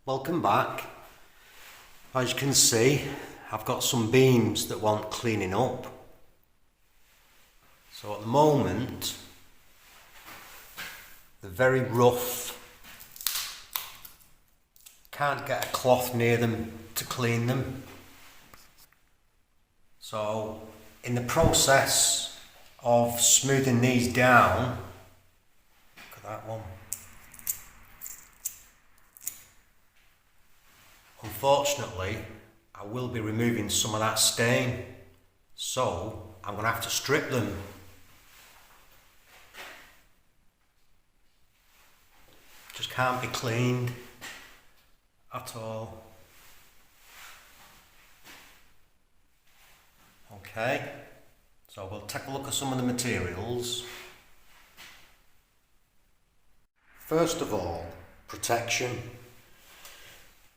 Welcome back. As you can see, I've got some beams that want cleaning up. So at the moment, they're very rough. Can't get a cloth near them to clean them. So in the process of smoothing these down, look at that one. Unfortunately, I will be removing some of that stain, so I'm going to have to strip them. Just can't be cleaned at all. Okay, so we'll take a look at some of the materials. First of all, protection.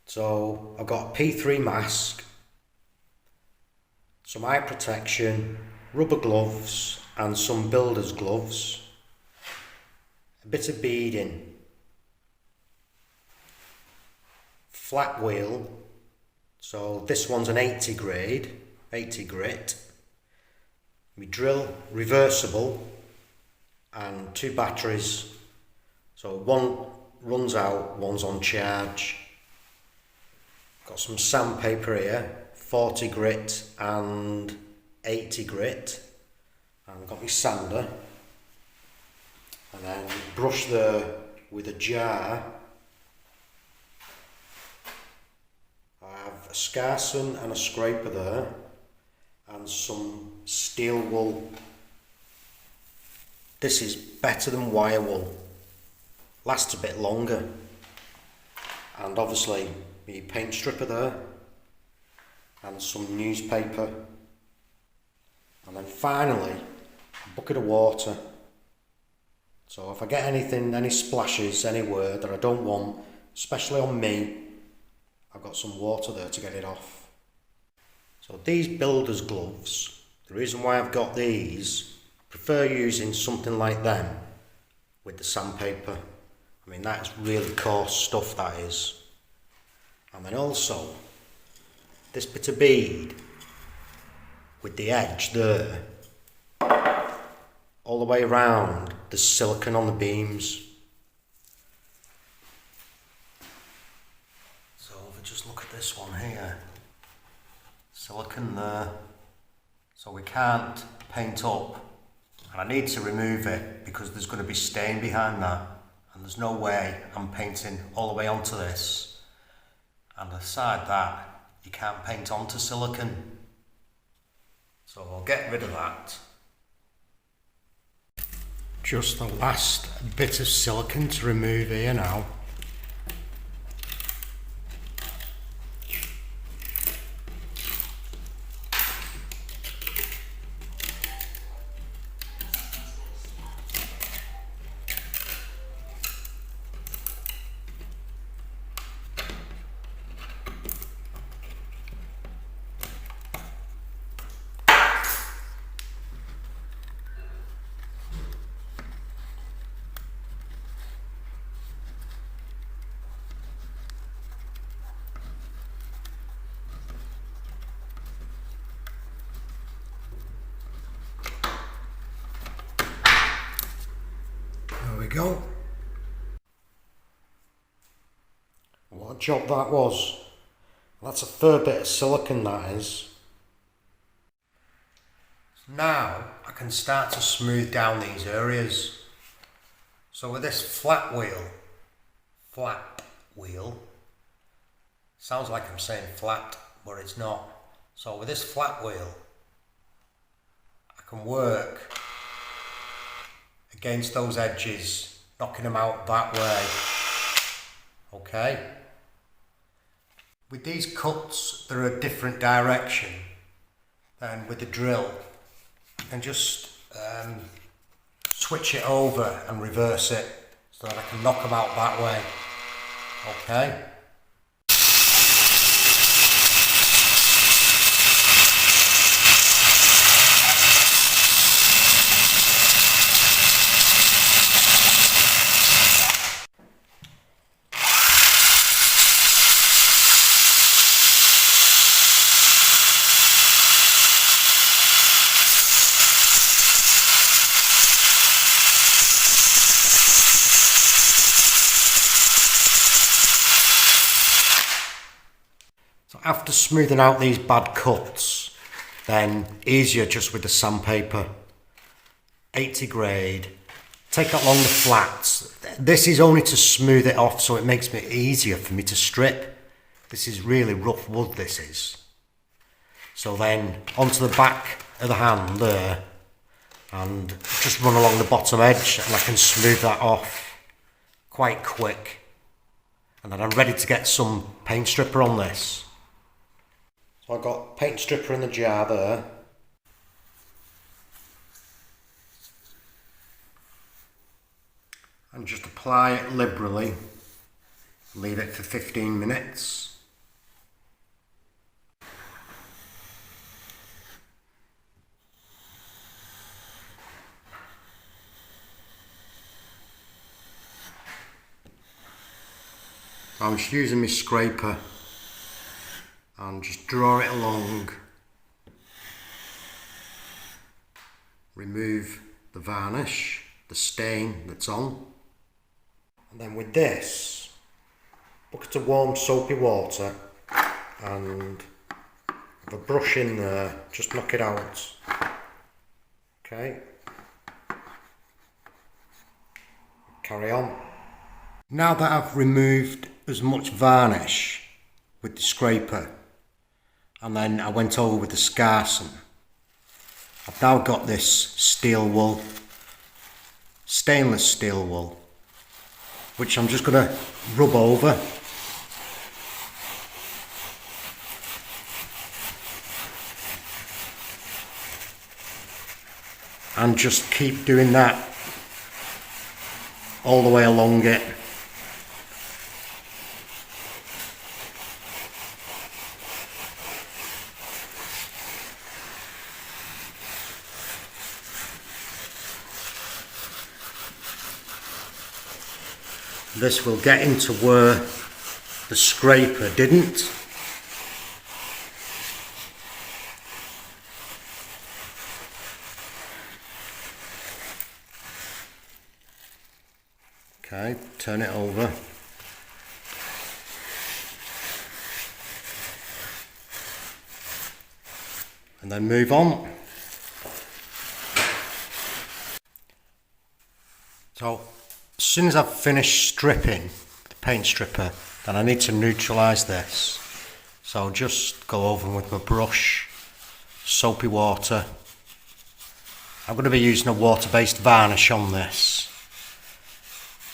So I've got a P3 mask, some eye protection, rubber gloves and some builder's gloves, a bit of beading, flat wheel, so this one's an 80 grade, 80 grit, my drill, reversible, and 2 batteries, so one runs out, one's on charge. Got some sandpaper here, 40 grit and 80 grit, and I've got my sander, and then brush there with a jar. I have a scarson and a scraper there, and some steel wool. This is better than wire wool, lasts a bit longer, and obviously my paint stripper there, and some newspaper, and then finally a bucket of water. So if I get anything, any splashes anywhere that I don't want, especially on me, I've got some water there to get it off. So these builder's gloves, the reason why I've got these, I prefer using something like them with the sandpaper. I mean, that's really coarse stuff, that is. And then also, this bit of bead with the edge there, all the way around, there's silicone on the beams. So if we just look at this one here, silicone there, so we can't paint up, and I need to remove it because there's going to be stain behind that, and there's no way I'm painting all the way onto this. And aside that, you can't paint onto silicone. So I'll get rid of that. Just the last bit of silicone to remove here now. There we go. What a job that was. That's a fair bit of silicone, that is. Now I can start to smooth down these areas. So with this flat wheel, sounds like I'm saying flat, but it's not. So with this flat wheel, I can work against those edges, knocking them out that way. Okay. With these cuts, they're a different direction than with the drill. You can just switch it over and reverse it so that I can knock them out that way. Okay. after smoothing out these bad cuts, then easier just with the sandpaper. 80 grade. Take along the flats. This is only to smooth it off, so it makes it easier for me to strip. This is really rough wood, this is. So then onto the back of the hand there, and just run along the bottom edge, and I can smooth that off quite quick. And then I'm ready to get some paint stripper on this. So I've got paint stripper in the jar there. And just apply it liberally. Leave it for 15 minutes. I'm just using my scraper and just draw it along. Remove the varnish, the stain that's on. And then with this, bucket of warm soapy water and have a brush in there, just knock it out. Okay. Carry on. Now that I've removed as much varnish with the scraper, and then I went over with the Scarson, I've now got this steel wool, stainless steel wool, which I'm just going to rub over. And just keep doing that all the way along it. This will get into where the scraper didn't. Okay, turn it over. And then move on. So, as soon as I've finished stripping the paint stripper, then I need to neutralise this. So I'll just go over with my brush, soapy water. I'm going to be using a water-based varnish on this,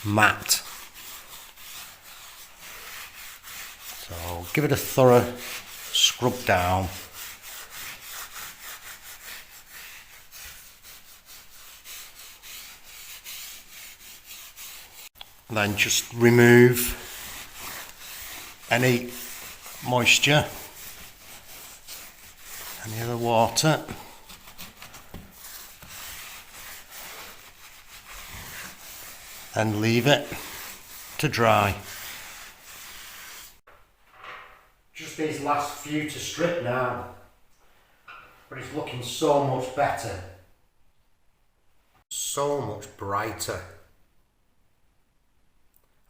matte. So give it a thorough scrub down. And then just remove any moisture, any other water. And leave it to dry. Just these last few to strip now, but it's looking so much better, so much brighter.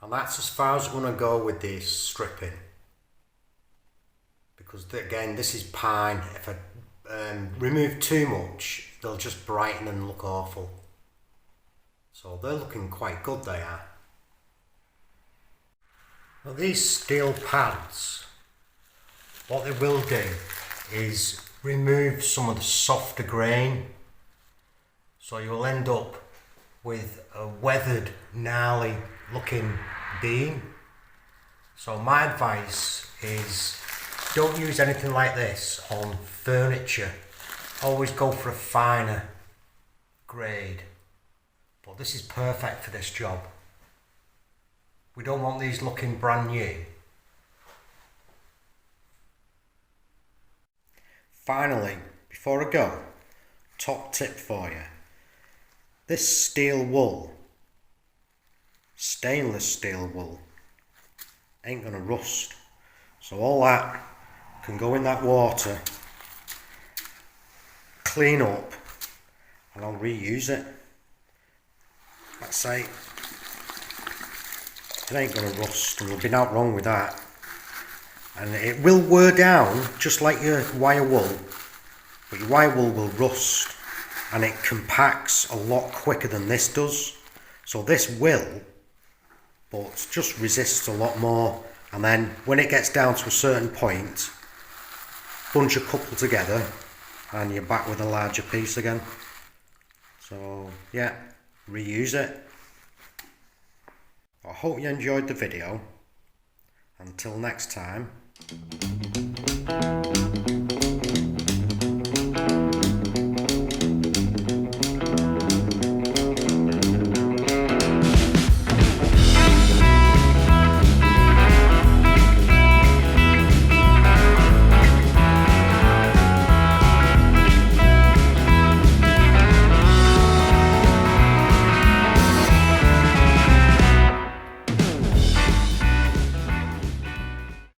And that's as far as I'm going to go with this stripping, because again, this is pine. If I remove too much, they'll just brighten and look awful. So they're looking quite good, they are. Now these steel pads, what they will do is remove some of the softer grain, so you'll end up with a weathered, gnarly looking beam. So my advice is, don't use anything like this on furniture. Always go for a finer grade. But this is perfect for this job. We don't want these looking brand new. Finally, before I go, top tip for you. This steel wool, stainless steel wool, ain't gonna rust. So all that can go in that water, clean up, and I'll reuse it. Let's say it ain't gonna rust, and there'll be nothing wrong with that. and it will wear down just like your wire wool, but your wire wool will rust and it compacts a lot quicker than this does. So this will, but just resists a lot more, and then when it gets down to a certain point, bunch a couple together and you're back with a larger piece again. So yeah, reuse it. I hope you enjoyed the video. Until next time.